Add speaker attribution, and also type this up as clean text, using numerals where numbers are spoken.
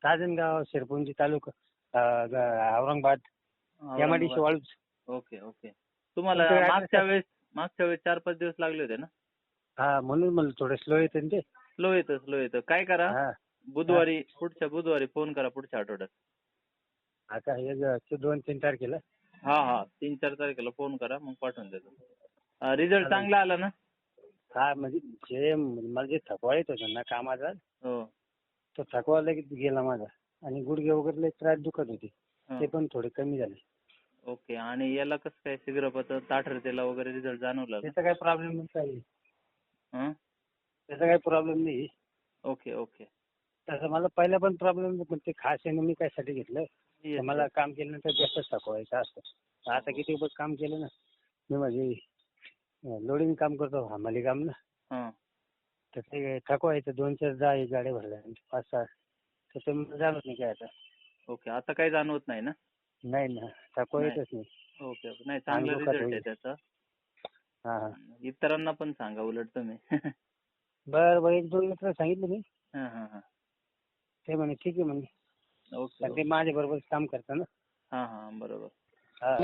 Speaker 1: Rajangaon, Shirpunji taluka, Aurangabad,
Speaker 2: Aurangabad.
Speaker 1: MIDC Waluj.
Speaker 2: Okay okay. तुम्हाला
Speaker 1: तुमचं address
Speaker 2: मागच्या वेळेस 4-5 दिवस लागले होते ना?
Speaker 1: हा, म्हणून मला थोडं स्लो येतं ना ते.
Speaker 2: स्लो येतं. काय करा,
Speaker 1: हा.
Speaker 2: पुढच्या बुधवारी फोन करा पुढच्या आठवड्यात.
Speaker 1: आता हे 2-3 तारखेला.
Speaker 2: हा 3-4 तारखेला फोन करा, मग पाठवून देतो. रिझल्ट चांगला आला ना?
Speaker 1: हा, म्हणजे मला जे थकवा येत होता ना कामाचा,
Speaker 2: हो.
Speaker 1: तो थकवा लगेच गेला माझा. आणि गुडघे वगैरे लई त्रास दुखत होते,
Speaker 2: हा.
Speaker 1: ते पण थोडे कमी झाले.
Speaker 2: ओके. आणि याला कसं काय शीघ्रपत्र ताठरतेला वगैरे रिझल्ट जाणवला का?
Speaker 1: त्याचा काही प्रॉब्लेम नाही.
Speaker 2: हं?
Speaker 1: त्याचा काही प्रॉब्लेम नाही.
Speaker 2: ओके.
Speaker 1: तसं मला पहिला पण प्रॉब्लेम, पण ते खास आहे मी कशासाठी घेतलं, तर
Speaker 2: Yes,
Speaker 1: मला
Speaker 2: yes.
Speaker 1: काम केल्यानंतर जास्त थकवा यायचा असतं. आता किती काम केलं ना मी, म्हणजे लोडिंग काम करतो, हमाली काम ना,
Speaker 2: हं.
Speaker 1: तर ते थकवा यायचं. 2-4 गाड्या भरल्या 5-6, त्याच्यामुळे जाणवत नाही काय आता.
Speaker 2: ओके. आता काही जाणवत नाही ना?
Speaker 1: नाही ना, थकवा
Speaker 2: नाही.
Speaker 1: येतच नाही.
Speaker 2: ओके. नाही, चांगला
Speaker 1: दुखत
Speaker 2: रिझल्ट आहे
Speaker 1: होईल.
Speaker 2: त्याचा.
Speaker 1: हा.
Speaker 2: इतरांना पण सांगा उलट तुम्ही.
Speaker 1: बरं 1-2 मित्र सांगितले मी,
Speaker 2: हां.
Speaker 1: ते म्हणे ठीक आहे म्हणे,
Speaker 2: ओके.
Speaker 1: ते माझ्या बरोबर काम करतात ना.
Speaker 2: हां, बरोबर.
Speaker 1: हा.